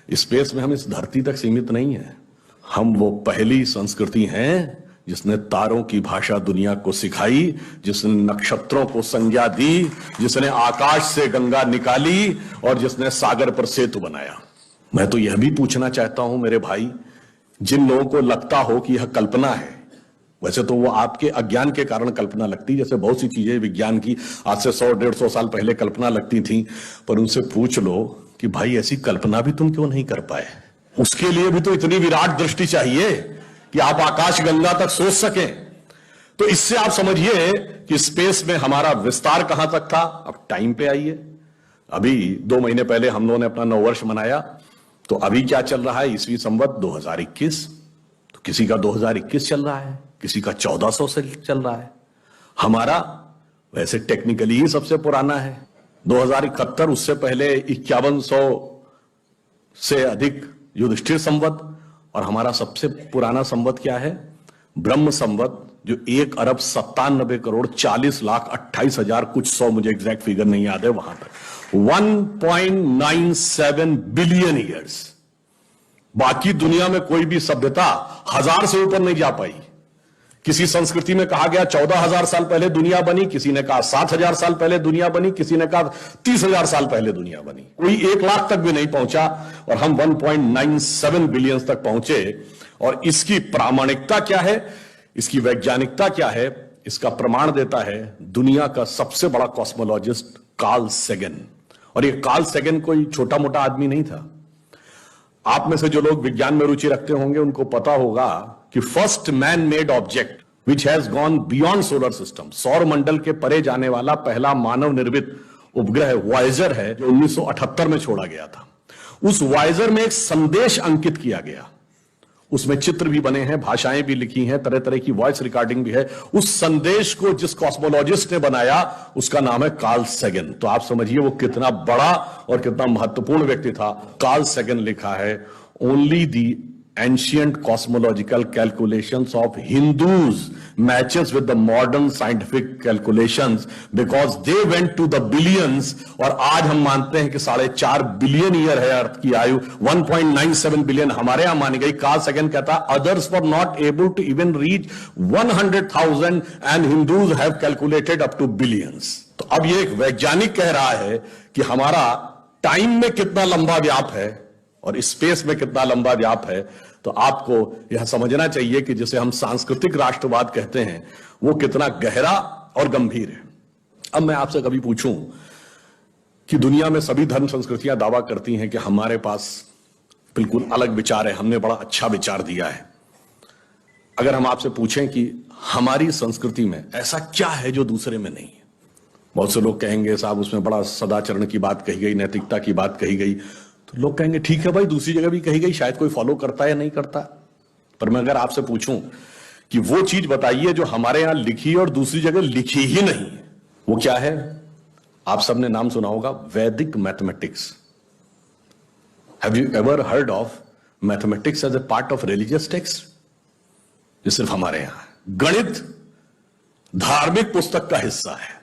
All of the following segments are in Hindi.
स्पेस में हम इस धरती तक सीमित नहीं है। हम वो पहली संस्कृति हैं जिसने तारों की भाषा दुनिया को सिखाई, जिसने नक्षत्रों को संज्ञा दी, जिसने आकाश से गंगा निकाली और जिसने सागर पर सेतु बनाया। मैं तो यह भी पूछना चाहता हूं मेरे भाई, जिन लोगों को लगता हो कि यह कल्पना है, वैसे तो वो आपके अज्ञान के कारण कल्पना लगती, जैसे बहुत सी चीजें विज्ञान की आज से 100-150 साल पहले कल्पना लगती थी, पर उनसे पूछ लो कि भाई ऐसी कल्पना भी तुम क्यों नहीं कर पाए। उसके लिए भी तो इतनी विराट दृष्टि चाहिए कि आप आकाश गंगा तक सोच सकें। तो इससे आप समझिए कि स्पेस में हमारा विस्तार कहां तक था। अब टाइम पे आइए, अभी 2 महीने पहले हम लोगों ने अपना नववर्ष मनाया, तो अभी क्या चल रहा है, ईस्वी संवत 2021। तो किसी का 2021 चल रहा है, किसी का 1400 से चल रहा है। हमारा वैसे टेक्निकली ही सबसे पुराना है 2071, उससे पहले 5100 से अधिक युधिष्ठिर संवत, और हमारा सबसे पुराना संवत क्या है, ब्रह्म संवत, जो 1,97,40,28,000 कुछ 100, मुझे एग्जैक्ट फिगर नहीं याद है, वहां तक 1.97 बिलियन ईयर्स। बाकी दुनिया में कोई भी सभ्यता 1000 से ऊपर नहीं जा पाई। किसी संस्कृति में कहा गया 14,000 साल पहले दुनिया बनी, किसी ने कहा 7,000 साल पहले दुनिया बनी, किसी ने कहा 30,000 साल पहले दुनिया बनी। कोई 1 लाख तक भी नहीं पहुंचा और हम 1.97 बिलियन तक पहुंचे। और इसकी प्रामाणिकता क्या है, इसकी वैज्ञानिकता क्या है, इसका प्रमाण देता है दुनिया का सबसे बड़ा कॉस्मोलॉजिस्ट कार्ल सेगन। और ये कार्ल सेगन कोई छोटा मोटा आदमी नहीं था। आप में से जो लोग विज्ञान में रुचि रखते होंगे उनको पता होगा कि first man made object which has gone beyond solar system, सौर मंडल के परे जाने वाला पहला मानव निर्मित उपग्रह वॉयेजर है, जो 1978 में छोड़ा गया था। उस वॉयेजर में एक संदेश अंकित किया गया, उसमें चित्र भी बने हैं, भाषाएं भी लिखी हैं, तरह तरह की वॉइस रिकॉर्डिंग भी है। उस संदेश को जिस कॉस्मोलॉजिस्ट ने बनाया उसका नाम है कार्ल सेगन। तो आप समझिए वो कितना बड़ा और कितना महत्वपूर्ण व्यक्ति था। कार्ल सेगन लिखा है, only the ancient cosmological calculations of Hindus matches with the modern scientific calculations because they went to the billions। और आज हम मानते हैं कि 4.5 बिलियन ईयर है अर्थ की आयु, 1.97 बिलियन हमारे यहां मानी गई। कार्ल सेगन कहता है others were not able to even reach 100,000 and Hindus have calculated up to billions। तो अब ये एक वैज्ञानिक कह रहा है कि हमारा टाइम में कितना लंबा व्याप है और स्पेस में कितना लंबा व्याप है। तो आपको यह समझना चाहिए कि जिसे हम सांस्कृतिक राष्ट्रवाद कहते हैं वो कितना गहरा और गंभीर है। अब मैं आपसे कभी पूछूं कि दुनिया में सभी धर्म संस्कृतियां दावा करती हैं कि हमारे पास बिल्कुल अलग विचार है, हमने बड़ा अच्छा विचार दिया है। अगर हम आपसे पूछें कि हमारी संस्कृति में ऐसा क्या है जो दूसरे में नहीं है, बहुत से लोग कहेंगे साहब उसमें बड़ा सदाचरण की बात कही गई, नैतिकता की बात कही गई। तो लोग कहेंगे ठीक है भाई, दूसरी जगह भी कही गई, शायद कोई फॉलो करता है या नहीं करता। पर मैं अगर आपसे पूछूं कि वो चीज बताइए जो हमारे यहां लिखी और दूसरी जगह लिखी ही नहीं, वो क्या है? आप सबने नाम सुना होगा, Vedic mathematics. Have you ever heard of mathematics as a part of religious text? ये सिर्फ हमारे यहां है। गणित धार्मिक पुस्तक का हिस्सा है।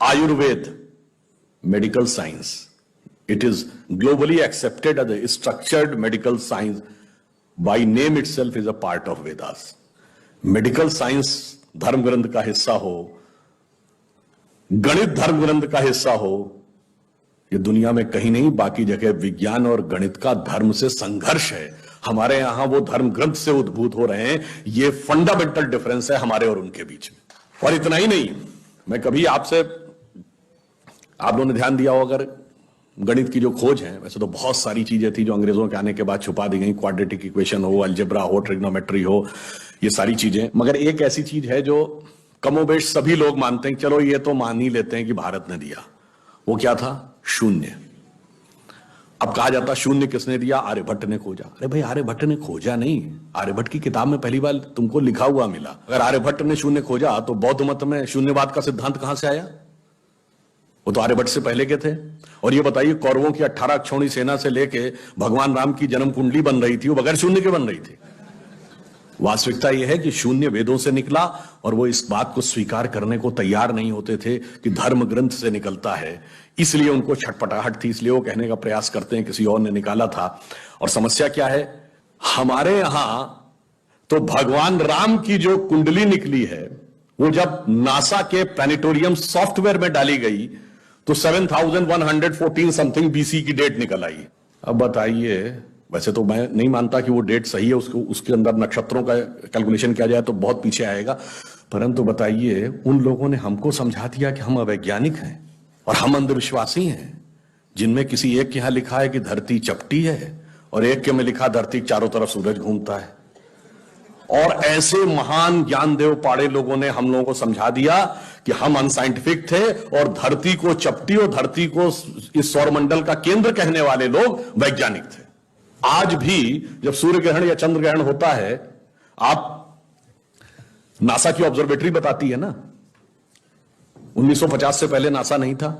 Ayurveda medical science, it is globally accepted as a structured medical science, by name itself is a part of Vedas। Medical science धर्म ग्रंथ का हिस्सा हो, गणित धर्म ग्रंथ का हिस्सा हो, ये दुनिया में कहीं नहीं। बाकी जगह विज्ञान और गणित का धर्म से संघर्ष है, हमारे यहां वो धर्म ग्रंथ से उद्भूत हो रहे हैं। ये फंडामेंटल डिफरेंस है हमारे और उनके बीच में। और इतना ही नहीं, मैं कभी आपसे, आप लोगों ने ध्यान दिया हो अगर, गणित की जो खोज है, वैसे तो बहुत सारी चीजें थी जो अंग्रेजों के आने के बाद छुपा दी गई, क्वाड्रेटिक इक्वेशन हो, अलजेब्रा हो, ट्रिग्नोमेट्री हो, ये सारी चीजें। मगर एक ऐसी चीज है जो कमोबेश सभी लोग मानते हैं, चलो ये तो मान ही लेते हैं कि भारत ने दिया। वो क्या था? शून्य। अब कहा जाता शून्य किसने दिया? आर्यभट्ट ने खोजा। अरे भाई आर्यभट्ट ने खोजा नहीं, आर्यभट्ट की किताब में पहली बार तुमको लिखा हुआ मिला। अगर आर्यभट्ट ने शून्य खोजा तो बौद्ध मत में शून्यवाद का सिद्धांत कहां से आया? वो तो आर्यभट्ट से पहले के थे। और ये बताइए, कौरवों की 18 अक्षौणी सेना से लेके भगवान राम की जन्म कुंडली बन रही थी, वो बगैर शून्य के बन रही थी। वास्तविकता यह है कि शून्य वेदों से निकला और वो इस बात को स्वीकार करने को तैयार नहीं होते थे कि धर्म ग्रंथ से निकलता है, इसलिए उनको छटपटाहट थी, इसलिए वो कहने का प्रयास करते हैं किसी और ने निकाला था। और समस्या क्या है, हमारे यहां तो भगवान राम की जो कुंडली निकली है वो जब नासा के प्लैनेटोरियम सॉफ्टवेयर में डाली गई तो 7114 समथिंग बीसी की डेट निकल आई। अब बताइए, वैसे तो मैं नहीं मानता कि वो डेट सही है, उसके अंदर नक्षत्रों का कैलकुलेशन किया जाए तो बहुत पीछे आएगा, परंतु बताइए उन लोगों ने हमको समझा दिया कि हम अवैज्ञानिक हैं और हम अंधविश्वासी हैं, जिनमें किसी एक के यहां लिखा है कि धरती चपटी है और एक के में लिखा धरती चारों तरफ सूरज घूमता है। और ऐसे महान ज्ञानदेव पाड़े लोगों ने हम लोगों को समझा दिया कि हम अनसाइंटिफिक थे और धरती को चपटी और धरती को इस सौरमंडल का केंद्र कहने वाले लोग वैज्ञानिक थे। आज भी जब सूर्य ग्रहण या चंद्र ग्रहण होता है, आप नासा की ऑब्जर्वेटरी बताती है ना, 1950 से पहले नासा नहीं था।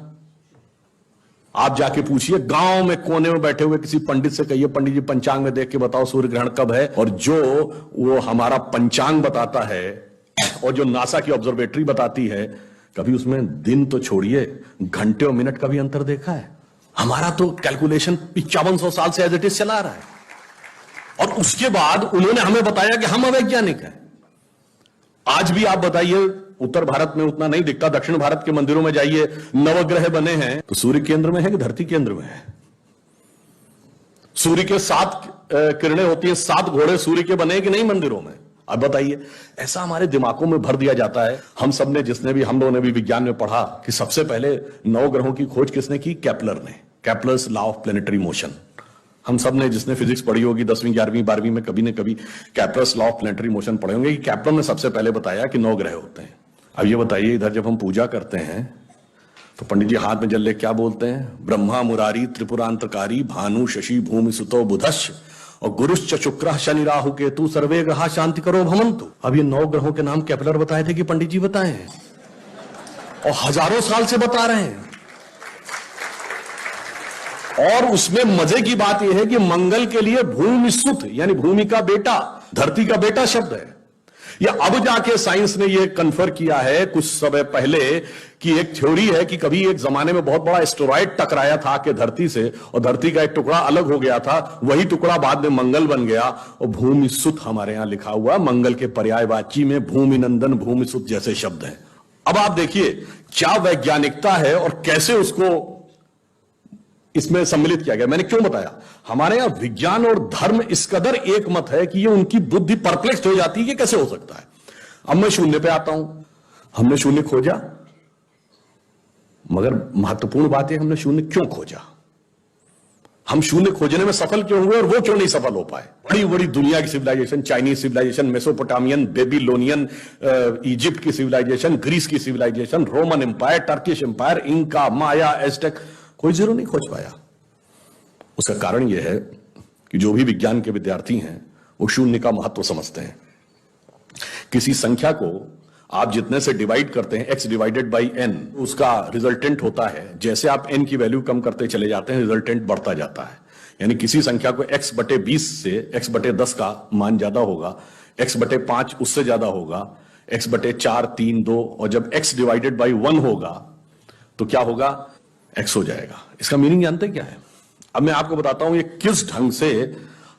आप जाके पूछिए, गांव में कोने में बैठे हुए किसी पंडित से कहिए, पंडित जी पंचांग में देख के बताओ सूर्य ग्रहण कब है, और जो वो हमारा पंचांग बताता है और जो नासा की ऑब्जर्वेटरी बताती है, कभी उसमें दिन तो छोड़िए घंटे और मिनट का भी अंतर देखा है? हमारा तो कैलकुलेशन 5500 साल से एज इट इज चला रहा है, और उसके बाद उन्होंने हमें बताया कि हम अवैज्ञानिक हैं। आज भी आप बताइए, उत्तर भारत में उतना नहीं दिखता, दक्षिण भारत के मंदिरों में जाइए, नवग्रह बने हैं तो सूर्य केंद्र में है कि धरती केंद्र में है? सूर्य के 7 किरणें होती हैं, 7 घोड़े सूर्य के बने कि नहीं मंदिरों में? अब बताइए, ऐसा हमारे दिमागों में भर दिया जाता है। हम सब ने, हम लोगों ने भी विज्ञान में पढ़ा कि सबसे पहले नवग्रहों की खोज किसने की? केपलर ने, Kepler's law of planetary motion. हम सब ने, जिसने फिजिक्स पढ़ी होगी 10वीं 11वीं 12वीं में, कभी न कभी Kepler's law of planetary motion पढ़े होंगे कि केपलर ने सबसे पहले बताया कि 9 ग्रह होते हैं। अब ये बताइए, इधर जब हम पूजा करते हैं तो पंडित जी हाथ में जल ले क्या बोलते हैं? ब्रह्मा मुरारी त्रिपुरांतकारी भानु शशि भूमि सुतो बुधश्च और गुरुश्च शुक्र शनि राहु केतु सर्वे ग्रहा शांति करो भवन्तु। अब ये 9 ग्रहों के नाम केपलर बताए थे कि पंडित जी बताए हैं, और हजारों साल से बता रहे हैं। और उसमें मजे की बात यह है कि मंगल के लिए भूमि सुत यानी भूमि का बेटा, धरती का बेटा शब्द है। या अब जाके साइंस ने यह कन्फर्म किया है कुछ समय पहले कि एक थ्योरी है कि कभी एक जमाने में बहुत बड़ा एस्टेरॉयड टकराया था कि धरती से, और धरती का एक टुकड़ा अलग हो गया था, वही टुकड़ा बाद में मंगल बन गया, और भूमि सुत हमारे यहां लिखा हुआ, मंगल के पर्यायवाची में भूमि नंदन भूमि सुत जैसे शब्द हैं। अब आप देखिए क्या वैज्ञानिकता है और कैसे उसको इसमें सम्मिलित किया गया। मैंने क्यों बताया, हमारे यहां विज्ञान और धर्म इस कदर एक मत है कि ये उनकी बुद्धि परप्लेक्स हो जाती है कि कैसे हो सकता है। अब मैं शून्य पे आता हूं, हमने शून्य खोजा, मगर महत्वपूर्ण बात है हमने शून्य क्यों खोजा, हम शून्य खोजने में सफल क्यों हुए और वो क्यों नहीं सफल हो पाए। बड़ी बड़ी दुनिया की civilisation, Chinese civilisation, Mesopotamian, Babylonian, Egypt की सिविलाइजेशन, ग्रीस की civilisation, Roman empire, Turkish empire, Inca, Maya, Aztec, कोई जीरो नहीं खोज पाया। उसका कारण यह है कि जो भी विज्ञान के विद्यार्थी हैं वो शून्य का महत्व समझते हैं। किसी संख्या को आप जितने से डिवाइड करते हैं, x डिवाइडेड बाई n, उसका रिजल्टेंट होता है। जैसे आप n की वैल्यू कम करते चले जाते हैं, रिजल्टेंट बढ़ता जाता है। यानी किसी संख्या को x बटे 20 से x बटे 10 का मान ज्यादा होगा, x बटे 5 उससे ज्यादा होगा, x बटे 4, 3, 2, और जब x डिवाइडेड बाई 1 होगा तो क्या होगा? x हो जाएगा। इसका मीनिंग जानते क्या है? अब मैं आपको बताता हूं ये किस ढंग से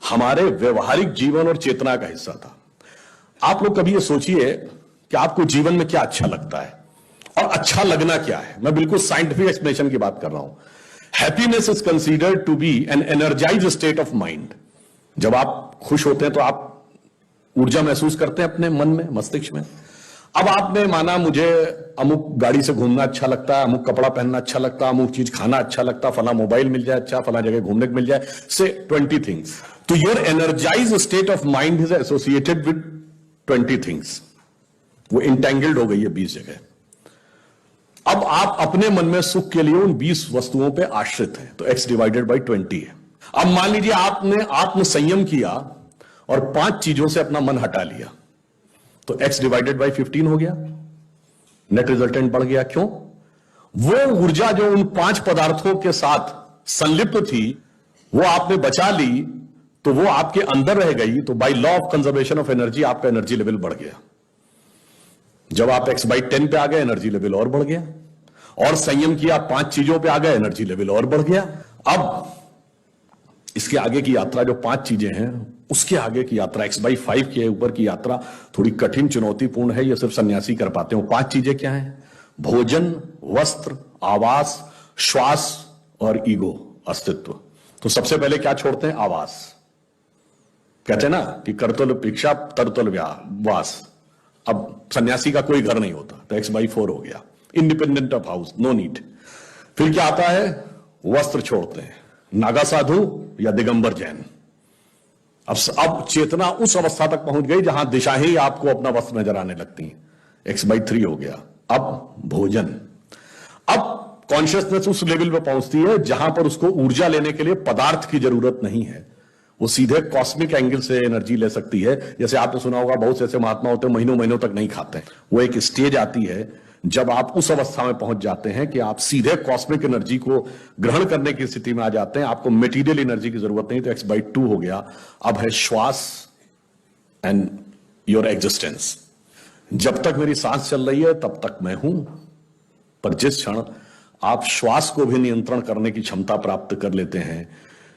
हमारे व्यवहारिक जीवन और चेतना का हिस्सा था। आप लोग कभी ये सोचिए कि आपको जीवन में क्या अच्छा लगता है और अच्छा लगना क्या है। मैं बिल्कुल साइंटिफिक एक्सप्लेनेशन की बात कर रहा हूं। Happiness is considered to be an energised state of mind. जब आप खुश होते हैं तो आप ऊर्जा महसूस करते हैं अपने मन में, मस्तिष्क में। अब आपने माना मुझे अमुक गाड़ी से घूमना अच्छा लगता है, अमुक कपड़ा पहनना अच्छा लगता है, अमुक चीज खाना अच्छा लगता है, फला मोबाइल मिल जाए अच्छा, फला जगह घूमने को मिल जाए, से 20 थिंग्स। तो your energised state of mind is associated with 20 things. वो इंटेंगल्ड हो गई है 20 जगह। अब आप अपने मन में सुख के लिए उन 20 वस्तुओं पे आश्रित हैं, तो x डिवाइडेड बाई 20 है। अब मान लीजिए आपने आत्म संयम किया और 5 चीजों से अपना मन हटा लिया, तो x डिवाइडेड बाई 15 हो गया, नेट रिजल्टेंट बढ़ गया। क्यों? वो ऊर्जा जो उन 5 पदार्थों के साथ संलिप्त थी वो आपने बचा ली, तो वो आपके अंदर रह गई, तो by law of conservation of energy आपका एनर्जी लेवल बढ़ गया। जब आप x/10 पे आ गए, एनर्जी लेवल और बढ़ गया, और संयम किया, 5 चीजों पे आ गए, एनर्जी लेवल और बढ़ गया। अब इसके आगे की यात्रा जो 5 चीजें हैं, उसके आगे की यात्रा x/5 के ऊपर की यात्रा थोड़ी कठिन, चुनौतीपूर्ण है। यह सिर्फ सन्यासी कर पाते हो। 5 चीजें क्या हैं? भोजन, वस्त्र, आवास, श्वास और ईगो, अस्तित्व। तो सबसे पहले क्या छोड़ते हैं? आवास। कहते हैं ना कि करतुल भिक्षा तरतुल वास। अब सन्यासी का कोई घर नहीं होता, तो x/4 हो गया, independent of house, no need. फिर क्या आता है? वस्त्र छोड़ते हैं, नागा साधु या दिगंबर जैन। अब चेतना उस अवस्था तक पहुंच गई जहां दिशा ही आपको अपना वस्त्र नजर आने लगती है, x/3 हो गया। अब भोजन। अब कॉन्शियसनेस उस लेवल पे पहुंचती है जहां पर उसको ऊर्जा लेने के लिए पदार्थ की जरूरत नहीं है, वो सीधे कॉस्मिक एंगल से एनर्जी ले सकती है। जैसे आपने सुना होगा, बहुत से ऐसे महात्मा होते हैं महीनों महीनों तक नहीं खाते। वो एक स्टेज आती है जब आप उस अवस्था में पहुंच जाते हैं कि आप सीधे कॉस्मिक एनर्जी को ग्रहण करने की स्थिति में आ जाते हैं, आपको मटेरियल एनर्जी की जरूरत नहीं। तो x/2 हो गया। अब है श्वास एंड योर एग्जिस्टेंस। जब तक मेरी सांस चल रही है तब तक मैं हूं, पर जिस क्षण आप श्वास को भी नियंत्रण करने की क्षमता प्राप्त कर लेते हैं,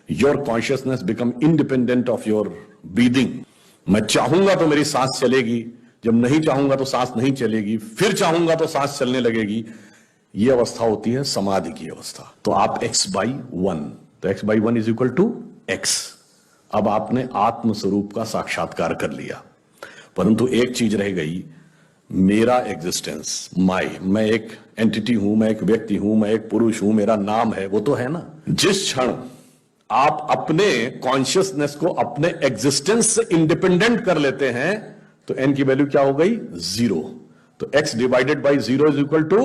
your consciousness become independent of your breathing. मैं चाहूंगा तो मेरी सांस चलेगी, जब नहीं चाहूंगा तो सांस नहीं चलेगी, फिर चाहूंगा तो सांस चलने लगेगी। यह अवस्था होती है समाधि की अवस्था। तो आप x/1, तो x/1 is equal to x। अब आपने आत्म स्वरूप का साक्षात्कार कर लिया, परंतु एक चीज रह गई, मेरा एग्जिस्टेंस, मैं एक एंटिटी हूं, मैं एक व्यक्ति हूं, मैं एक पुरुष हूं, मेरा नाम है, वो तो है ना। जिस क्षण आप अपने कॉन्शियसनेस को अपने एग्जिस्टेंस से इंडिपेंडेंट कर लेते हैं, तो n की वैल्यू क्या हो गई? 0। तो x/0 is equal to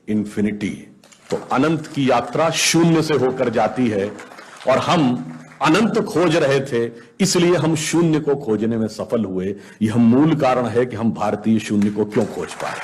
infinity. तो अनंत की यात्रा शून्य से होकर जाती है, और हम अनंत खोज रहे थे, इसलिए हम शून्य को खोजने में सफल हुए। यह मूल कारण है कि हम भारतीय शून्य को क्यों खोज पाए।